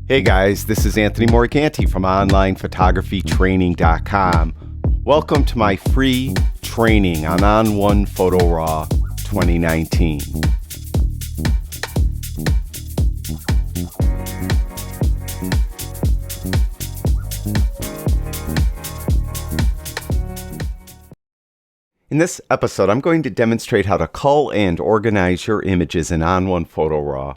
Hey guys, this is Anthony Morganti from OnlinePhotographyTraining.com. Welcome to my free training on On1 Photo RAW 2019. In this episode, I'm going to demonstrate how to cull and organize your images in On1 Photo RAW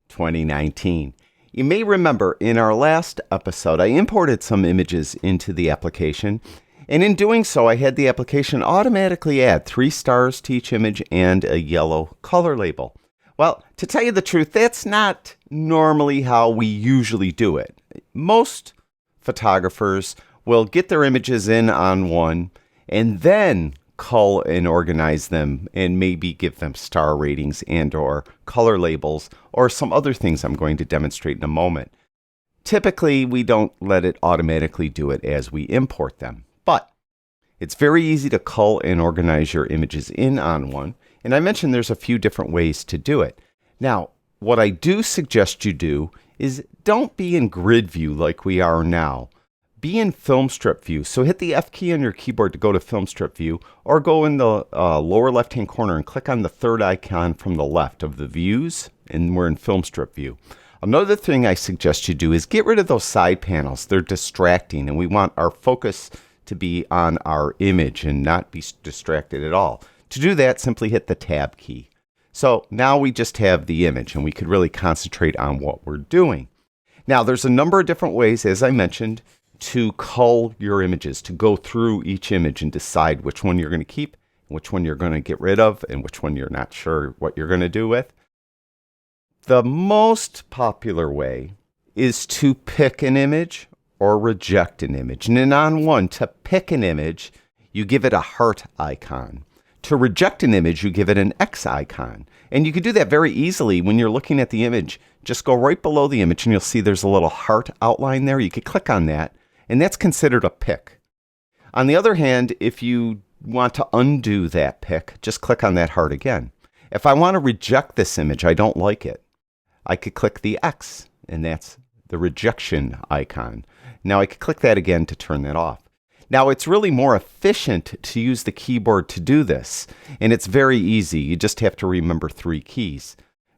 2019. You may remember in our last episode, I imported some images into the application, and in doing so, I had the application automatically add 3 stars to each image and a yellow color label. Well, to tell you the truth, that's not normally how we usually do it. Most photographers will get their images in On1 and then cull and organize them and maybe give them star ratings and or color labels or some other things I'm going to demonstrate in a moment. Typically, we don't let it automatically do it as we import them, but it's very easy to cull and organize your images in On1, and I mentioned there's a few different ways to do it. Now, what I do suggest you do is don't be in grid view like we are now. Be in film strip view. So hit the F key on your keyboard to go to film strip view, or go in the lower left hand corner and click on the third icon from the left of the views, and we're in film strip view. Another thing I suggest you do is get rid of those side panels. They're distracting, and we want our focus to be on our image and not be distracted at all. To do that, simply hit the tab key. So now we just have the image, and we could really concentrate on what we're doing. Now there's a number of different ways, as I mentioned, to cull your images, to go through each image and decide which one you're going to keep, which one you're going to get rid of, and which one you're not sure what you're going to do with. The most popular way is to pick an image or reject an image. And in On1, to pick an image, you give it a heart icon. To reject an image, you give it an X icon. And you can do that very easily when you're looking at the image. Just go right below the image and you'll see there's a little heart outline there. You could click on that, and that's considered a pick. On the other hand, if you want to undo that pick, just click on that heart again. If I want to reject this image, I don't like it, I could click the X, and that's the rejection icon. Now I could click that again to turn that off. Now it's really more efficient to use the keyboard to do this, and it's very easy. You just have to remember 3 keys.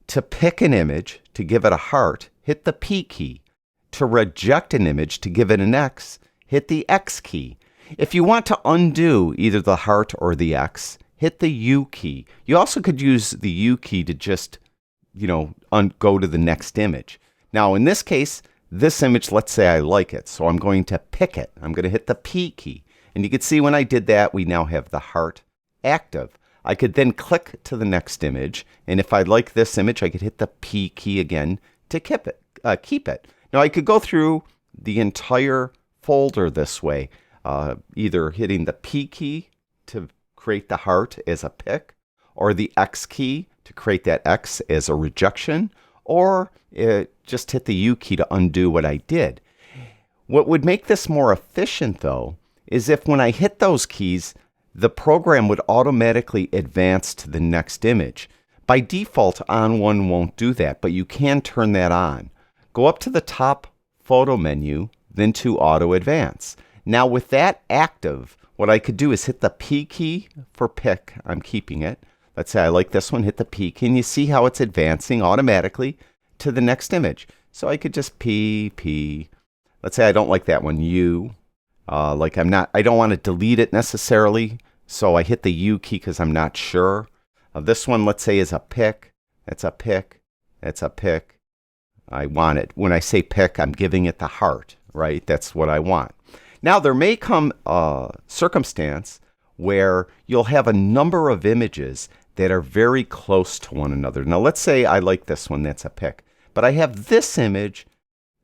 To pick an image, to give it a heart, hit the P key. To reject an image, to give it an X, hit the X key. If you want to undo either the heart or the X, hit the U key. You also could use the U key to just, go to the next image. Now in this case, this image, let's say I like it, so I'm going to pick it. I'm going to hit the P key. And you can see when I did that, we now have the heart active. I could then click to the next image, and if I like this image, I could hit the P key again to keep it. Now I could go through the entire folder this way, either hitting the P key to create the heart as a pick, or the X key to create that X as a rejection, or just hit the U key to undo what I did. What would make this more efficient, though, is if when I hit those keys, the program would automatically advance to the next image. By default, On1 won't do that, but you can turn that on. Go up to the top photo menu, then to auto advance. Now with that active, what I could do is hit the P key for pick. I'm keeping it. Let's say I like this one, hit the P key, and you see how it's advancing automatically to the next image. So I could just P. Let's say I don't like that one, U. I don't want to delete it necessarily, so I hit the U key because I'm not sure. This one, let's say, is a pick. It's a pick. It's a pick. I want it. When I say pick, I'm giving it the heart, right? That's what I want. Now, there may come a circumstance where you'll have a number of images that are very close to one another. Now, let's say I like this one. That's a pick. But I have this image,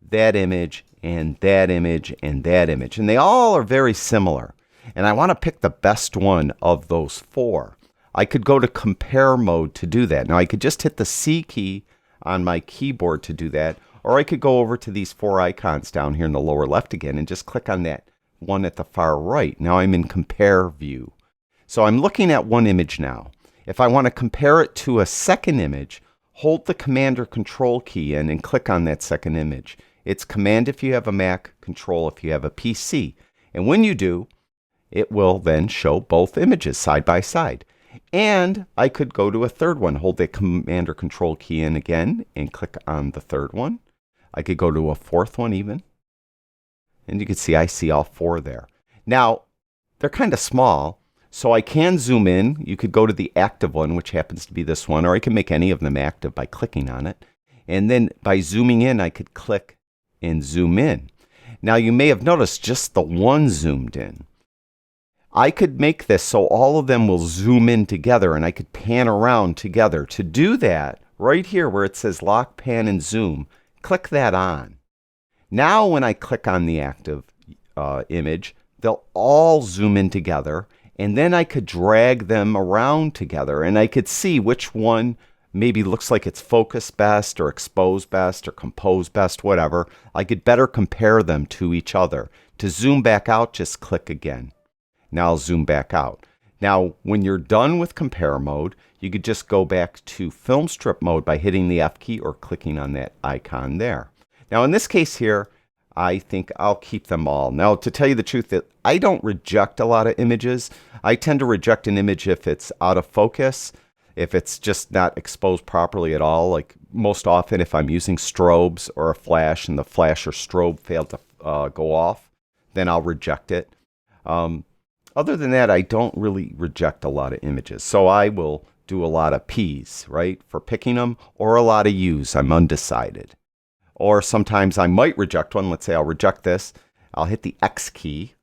that image, and that image, and that image. And they all are very similar. And I want to pick the best one of those 4. I could go to compare mode to do that. Now, I could just hit the C key on my keyboard to do that, or I could go over to these 4 icons down here in the lower left again and just click on that one at the far right. Now I'm in compare view. So I'm looking at one image now. If I want to compare it to a second image, hold the Command or Control key in and click on that second image. It's Command if you have a Mac, Control if you have a PC. And when you do, it will then show both images side by side. And I could go to a third one, hold that Command or Control key in again and click on the third one. I could go to a fourth one even. And you can see I see all four there. Now, they're kind of small, so I can zoom in. You could go to the active one, which happens to be this one, or I can make any of them active by clicking on it. And then by zooming in, I could click and zoom in. Now, you may have noticed just the one zoomed in. I could make this so all of them will zoom in together and I could pan around together. To do that, right here where it says lock, pan, and zoom, click that on. Now when I click on the active image, they'll all zoom in together, and then I could drag them around together and I could see which one maybe looks like it's focused best or exposed best or composed best, whatever. I could better compare them to each other. To zoom back out, just click again. Now I'll zoom back out. Now, when you're done with compare mode, you could just go back to film strip mode by hitting the F key or clicking on that icon there. Now, in this case here, I think I'll keep them all. Now, to tell you the truth, that I don't reject a lot of images. I tend to reject an image if it's out of focus, if it's just not exposed properly at all. Like most often, if I'm using strobes or a flash and the flash or strobe failed to go off, then I'll reject it. Other than that, I don't really reject a lot of images. So I will do a lot of P's, right, for picking them, or a lot of U's. I'm undecided. Or sometimes I might reject one. Let's say I'll reject this. I'll hit the X key,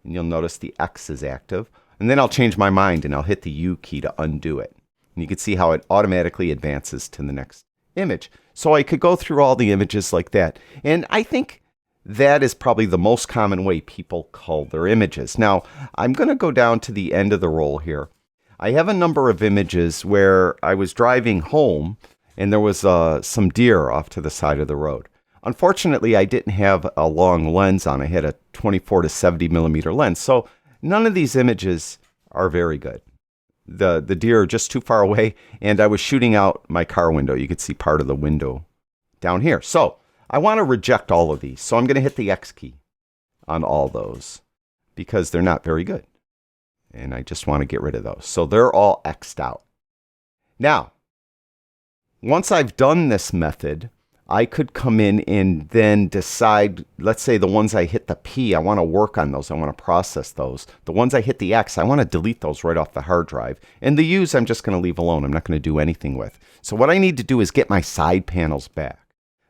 and you'll notice the X is active. And then I'll change my mind, and I'll hit the U key to undo it. And you can see how it automatically advances to the next image. So I could go through all the images like that. And I think that is probably the most common way people cull their images. Now, I'm going to go down to the end of the roll here. I have a number of images where I was driving home and there was some deer off to the side of the road. Unfortunately, I didn't have a long lens on. I had a 24 to 70 millimeter lens. So none of these images are very good. The deer are just too far away, and I was shooting out my car window. You could see part of the window down here. So I want to reject all of these. So I'm going to hit the X key on all those because they're not very good. And I just want to get rid of those. So they're all X'd out. Now, once I've done this method, I could come in and then decide, let's say the ones I hit the P, I want to work on those. I want to process those. The ones I hit the X, I want to delete those right off the hard drive. And the U's, I'm just going to leave alone. I'm not going to do anything with. So what I need to do is get my side panels back.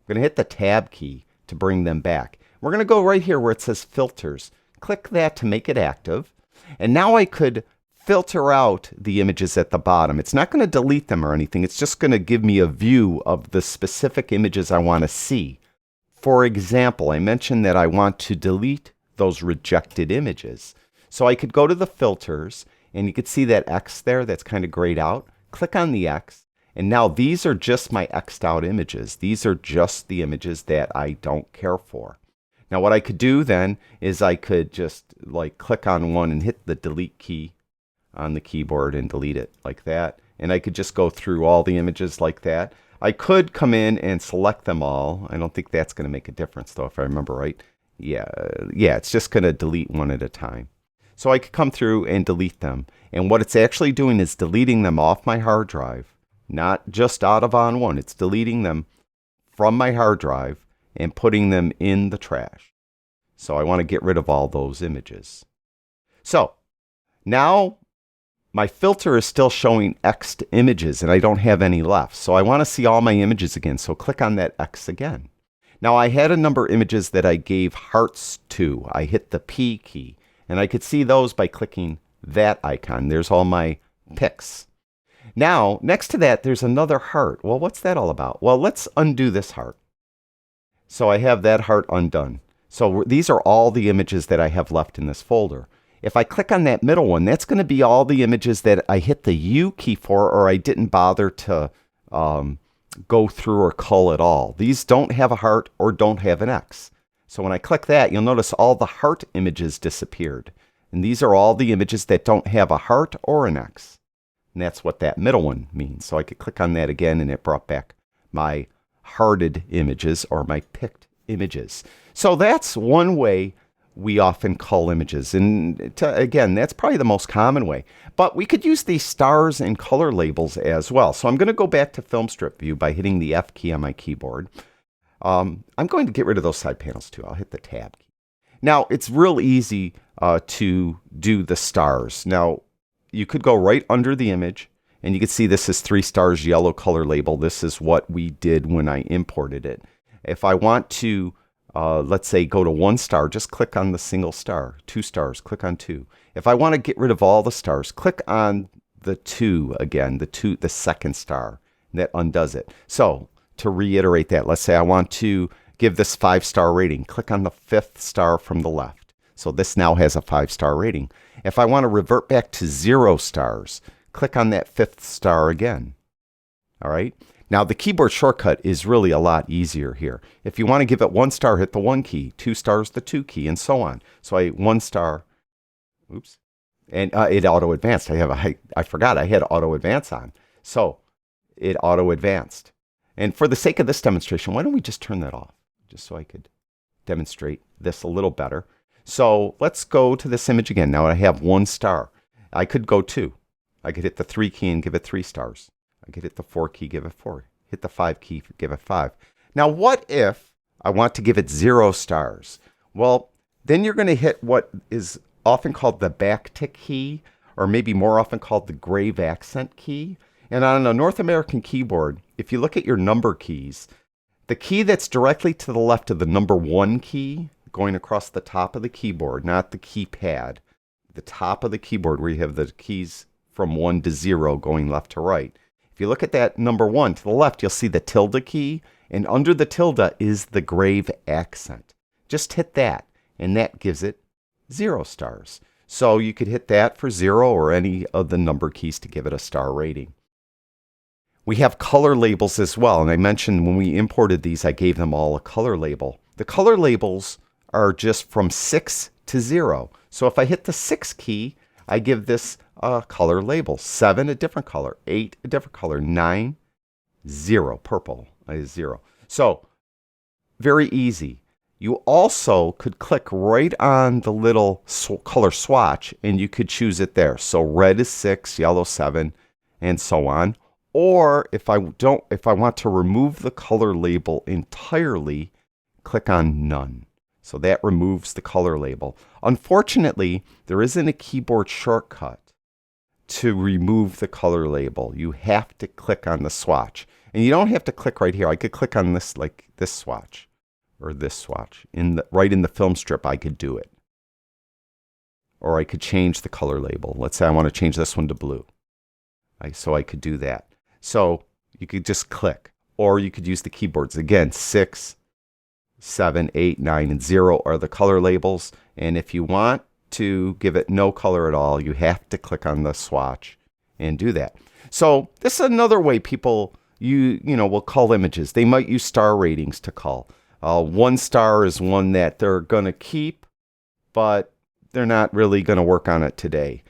I'm going to hit the Tab key to bring them back. We're going to go right here where it says Filters. Click that to make it active. And now I could filter out the images at the bottom. It's not going to delete them or anything. It's just going to give me a view of the specific images I want to see. For example, I mentioned that I want to delete those rejected images. So I could go to the filters, and you could see that X there that's kind of grayed out. Click on the X, and now these are just my X'd out images. These are just the images that I don't care for. Now what I could do then is I could just like click on one and hit the delete key on the keyboard and delete it like that. And I could just go through all the images like that. I could come in and select them all. I don't think that's going to make a difference though, if I remember right. Yeah, it's just going to delete one at a time. So I could come through and delete them. And what it's actually doing is deleting them off my hard drive, not just out of On1. It's deleting them from my hard drive and putting them in the trash. So I want to get rid of all those images. So now my filter is still showing X'd images and I don't have any left. So I want to see all my images again. So click on that X again. Now I had a number of images that I gave hearts to. I hit the P key and I could see those by clicking that icon. There's all my picks. Now next to that there's another heart. Well, what's that all about? Well, let's undo this heart. So I have that heart undone. So these are all the images that I have left in this folder. If I click on that middle one, that's going to be all the images that I hit the U key for, or I didn't bother to go through or cull at all. These don't have a heart or don't have an X. So when I click that, you'll notice all the heart images disappeared. And these are all the images that don't have a heart or an X. And that's what that middle one means. So I could click on that again, and it brought back my hearted images or my picked images. So that's one way we often cull images. And again, that's probably the most common way. But we could use these stars and color labels as well. So I'm going to go back to Film Strip View by hitting the F key on my keyboard. I'm going to get rid of those side panels too. I'll hit the Tab key. Now, it's real easy to do the stars. Now, you could go right under the image, and you can see this is 3 stars yellow color label. This is what we did when I imported it. If I want to, let's say, go to 1 star, just click on the single star. 2 stars, click on 2. If I want to get rid of all the stars, click on the 2 again, the second star. That undoes it. So, to reiterate that, let's say I want to give this 5-star rating. Click on the 5th star from the left. So this now has a 5-star rating. If I want to revert back to 0 stars, click on that 5th star again. All right. Now the keyboard shortcut is really a lot easier here. If you want to give it 1 star, hit the 1 key, 2 stars, the 2 key, and so on. So I 1 star, oops, and it auto advanced. I forgot I had auto advance on. So it auto advanced. And for the sake of this demonstration, why don't we just turn that off, just so I could demonstrate this a little better. So let's go to this image again. Now I have 1 star. I could go 2. I could hit the 3 key and give it 3 stars. I could hit the 4 key, give it 4. Hit the 5 key, give it 5. Now what if I want to give it 0 stars? Well, then you're going to hit what is often called the backtick key, or maybe more often called the grave accent key. And on a North American keyboard, if you look at your number keys, the key that's directly to the left of the number 1 key, going across the top of the keyboard, not the keypad, the top of the keyboard where you have the keys from 1 to 0 going left to right. If you look at that number 1 to the left, you'll see the tilde key, and under the tilde is the grave accent. Just hit that, and that gives it 0 stars. So you could hit that for 0 or any of the number keys to give it a star rating. We have color labels as well, and I mentioned when we imported these, I gave them all a color label. The color labels are just from 6 to 0. So if I hit the 6 key, I give this a color label. 7, a different color. 8, a different color. 9, 0. Purple is 0. So very easy. You also could click right on the little color swatch, and you could choose it there. So red is 6, yellow 7, and so on. Or if I want to remove the color label entirely, click on none. So that removes the color label. Unfortunately, there isn't a keyboard shortcut to remove the color label. You have to click on the swatch. And you don't have to click right here. I could click on this, like this swatch or this swatch. Right in the film strip, I could do it. Or I could change the color label. Let's say I want to change this one to blue. So I could do that. So you could just click. Or you could use the keyboards. Again, 6, 7, 8, 9, and 0 are the color labels. And if you want to give it no color at all, you have to click on the swatch and do that. So this is another way people will cull images. They might use star ratings to cull. 1 star is one that they're going to keep, but they're not really going to work on it today.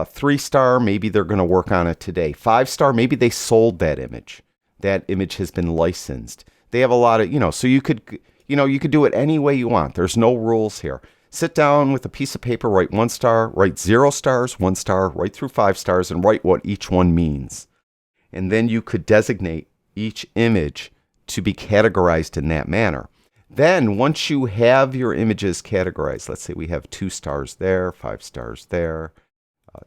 3 star, maybe they're going to work on it today. 5 star, maybe they sold that image. That image has been licensed. They have a lot of, so you could do it any way you want. There's no rules here. Sit down with a piece of paper, write 1 star, write 0 stars, 1 star, right through 5 stars, and write what each one means. And then you could designate each image to be categorized in that manner. Then once you have your images categorized, let's say we have 2 stars there, 5 stars there,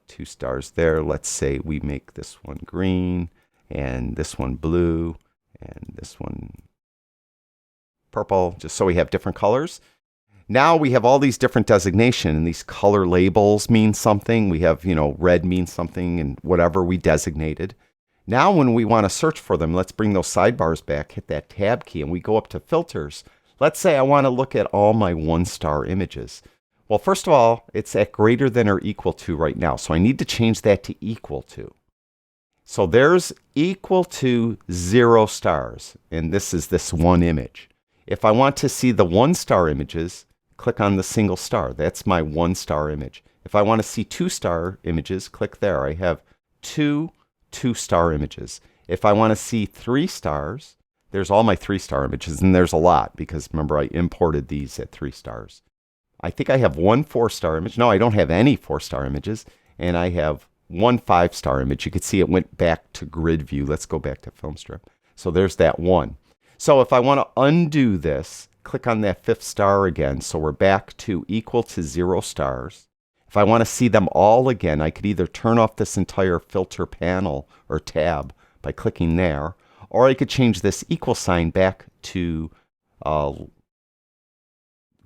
2 stars there. Let's say we make this one green, and this one blue, and this one purple, just so we have different colors. Now we have all these different designations, and these color labels mean something. We have, red means something, and whatever we designated. Now when we want to search for them, let's bring those sidebars back, hit that tab key, and we go up to filters. Let's say I want to look at all my 1-star images. Well, first of all, it's at greater than or equal to right now. So I need to change that to equal to. So there's equal to 0 stars. And this is this one image. If I want to see the 1-star images, click on the single star. That's my 1-star image. If I want to see 2-star images, click there. I have 2 2-star images. If I want to see 3 stars, there's all my 3-star images, and there's a lot because remember I imported these at 3 stars. I think I have 1 4-star image. No, I don't have any 4-star images, and I have 1 5-star image. You can see it went back to grid view. Let's go back to film strip. So there's that 1. So if I want to undo this, click on that 5th star again. So we're back to equal to 0 stars. If I want to see them all again, I could either turn off this entire filter panel or tab by clicking there, or I could change this equal sign back to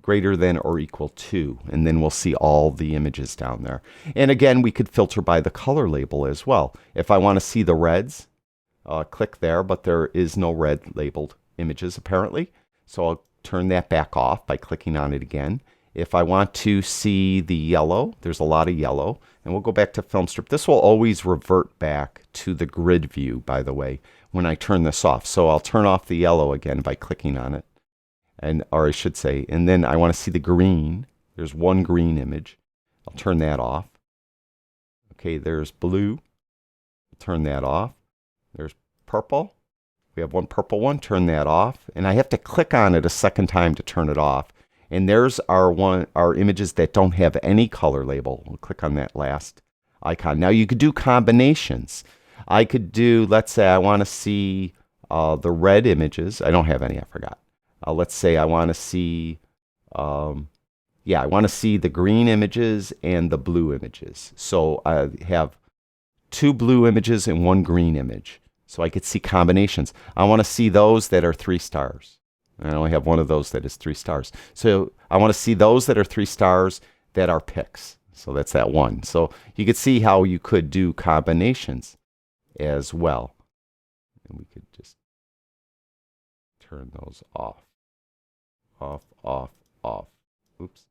greater than or equal to, and then we'll see all the images down there. And again, we could filter by the color label as well. If I want to see the reds, click there, but there is no red labeled images apparently. So I'll turn that back off by clicking on it again. If I want to see the yellow, there's a lot of yellow, and we'll go back to film strip. This will always revert back to the grid view, by the way, when I turn this off. So I'll turn off the yellow again by clicking on it. Or I should say, and then I want to see the green. There's 1 green image. I'll turn that off. Okay, there's blue. Turn that off. There's purple. We have 1 purple one. Turn that off. And I have to click on it a second time to turn it off. And there's our images that don't have any color label. We'll click on that last icon. Now you could do combinations. I could do, let's say I want to see the red images. I don't have any, I forgot. Let's say I want to see, I want to see the green images and the blue images. So I have 2 blue images and 1 green image. So I could see combinations. I want to see those that are 3 stars. I only have one of those that is 3 stars. So I want to see those that are 3 stars that are picks. So that's that 1. So you could see how you could do combinations as well. And we could just turn those off. Off. Oops.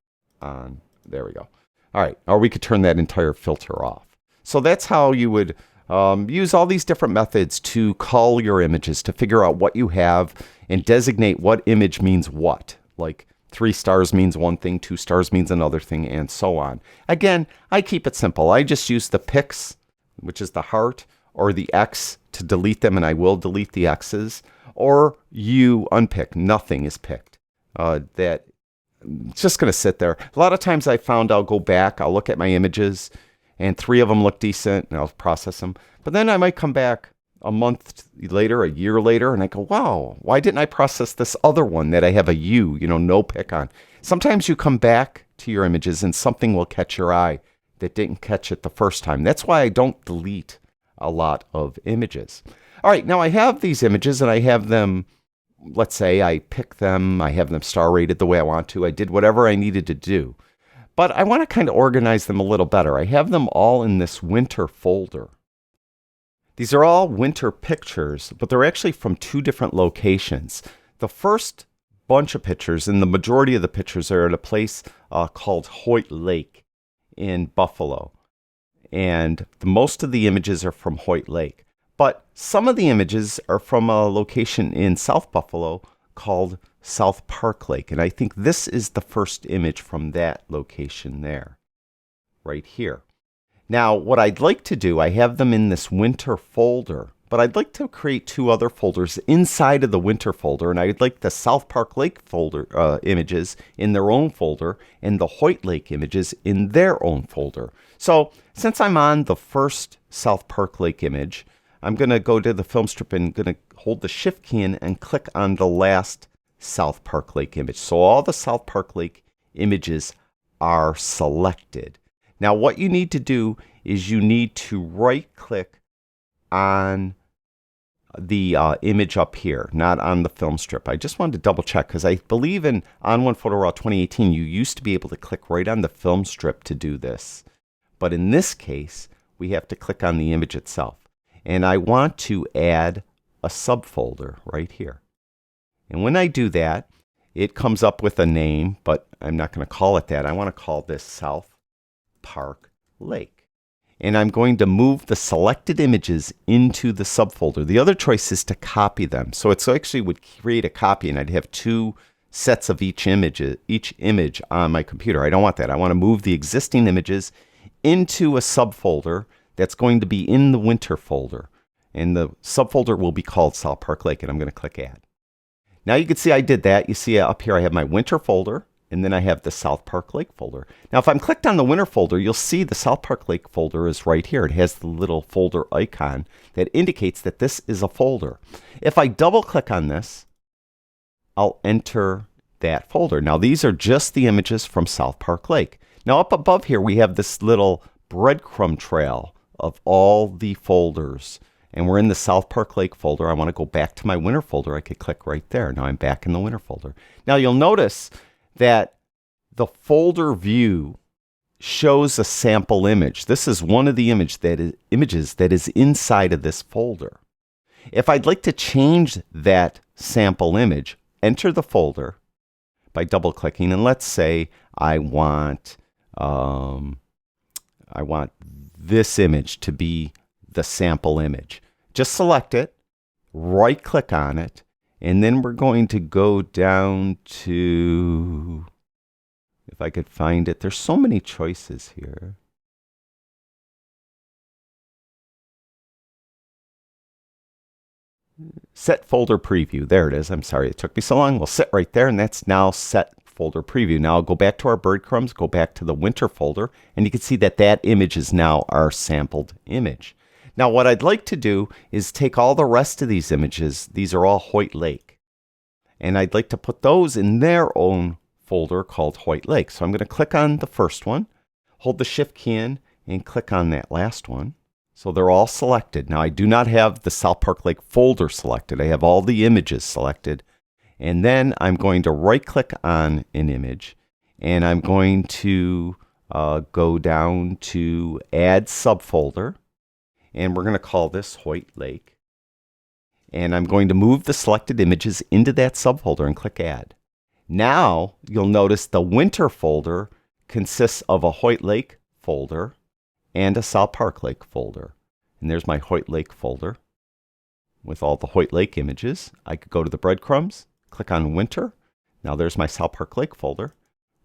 On. There we go. All right. Or we could turn that entire filter off. So that's how you would use all these different methods to cull your images, to figure out what you have and designate what image means what. Like 3 stars means one thing, 2 stars means another thing, and so on. Again, I keep it simple. I just use the picks, which is the heart, or the X to delete them, and I will delete the X's, or you unpick. Nothing is picked. That it's just going to sit there. A lot of times I found I'll go back, I'll look at my images, and 3 of them look decent, and I'll process them. But then I might come back a month later, a year later, and I go, wow, why didn't I process this other one that I have a U, no pick on? Sometimes you come back to your images and something will catch your eye that didn't catch it the first time. That's why I don't delete a lot of images. All right, now I have these images and I have them, let's say I pick them, I have them star rated the way I want to. I did whatever I needed to do. But I want to kind of organize them a little better. I have them all in this winter folder. These are all winter pictures, but they're actually from 2 different locations. The first bunch of pictures, and the majority of the pictures, are at a place called Hoyt Lake in Buffalo. And most of the images are from Hoyt Lake. But some of the images are from a location in South Buffalo called South Park Lake. And I think this is the first image from that location there, right here. Now, what I'd like to do, I have them in this winter folder, but I'd like to create 2 other folders inside of the winter folder, and I'd like the South Park Lake folder images in their own folder and the Hoyt Lake images in their own folder. So since I'm on the first South Park Lake image, I'm going to go to the film strip and going to hold the Shift key in and click on the last South Park Lake image. So all the South Park Lake images are selected. Now what you need to do is you need to right click on the image up here, not on the film strip. I just wanted to double check because I believe in On1 Photo RAW 2018 you used to be able to click right on the film strip to do this. But in this case we have to click on the image itself. And I want to add a subfolder right here. And when I do that, it comes up with a name, but I'm not going to call it that. I want to call this South Park Lake. And I'm going to move the selected images into the subfolder. The other choice is to copy them. So it actually would create a copy, and I'd have 2 sets of each image on my computer. I don't want that. I want to move the existing images into a subfolder that's going to be in the winter folder. And the subfolder will be called South Park Lake, and I'm going to click Add. Now you can see I did that. You see up here I have my winter folder, and then I have the South Park Lake folder. Now if I'm clicked on the winter folder, you'll see the South Park Lake folder is right here. It has the little folder icon that indicates that this is a folder. If I double click on this, I'll enter that folder. Now these are just the images from South Park Lake. Now up above here we have this little breadcrumb trail of all the folders. And we're in the South Park Lake folder. I want to go back to my winter folder. I could click right there. Now I'm back in the winter folder. Now you'll notice that the folder view shows a sample image. This is one of the images that is inside of this folder. If I'd like to change that sample image, enter the folder by double clicking, and let's say I want this image to be the sample image. Just select it, right click on it, and then we're going to go down to, if I could find it, there's so many choices here. Set folder preview. There it is. I'm sorry it took me so long. We'll sit right there, and that's now set folder preview. Now I'll go back to our breadcrumbs, go back to the winter folder, and you can see that that image is now our sampled image. Now what I'd like to do is take all the rest of these images. These are all Hoyt Lake. And I'd like to put those in their own folder called Hoyt Lake. So I'm going to click on the first one, hold the Shift key in, and click on that last one. So they're all selected. Now I do not have the South Park Lake folder selected. I have all the images selected. And then I'm going to right click on an image, and I'm going to go down to Add Subfolder. And we're going to call this Hoyt Lake. And I'm going to move the selected images into that subfolder and click Add. Now you'll notice the winter folder consists of a Hoyt Lake folder and a South Park Lake folder. And there's my Hoyt Lake folder with all the Hoyt Lake images. I could go to the breadcrumbs, click on winter. Now there's my South Park Lake folder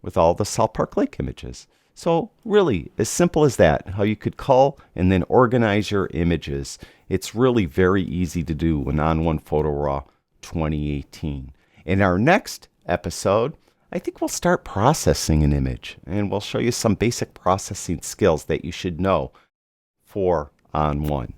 with all the South Park Lake images. So really, as simple as that, how you could cull and then organize your images. It's really very easy to do in On1 Photo RAW 2018. In our next episode, I think we'll start processing an image, and we'll show you some basic processing skills that you should know for On1.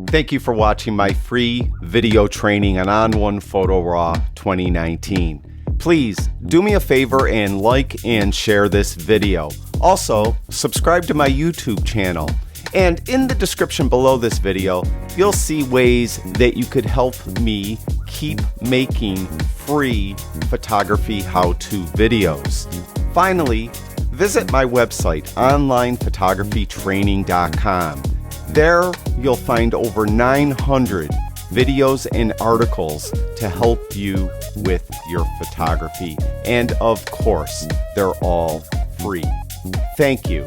Thank you for watching my free video training on On1 Photo RAW 2019. Please do me a favor and like and share this video. Also, subscribe to my YouTube channel. And in the description below this video, you'll see ways that you could help me keep making free photography how-to videos. Finally, visit my website, onlinephotographytraining.com. There, you'll find over 900 videos and articles to help you with your photography. And of course, they're all free. Thank you.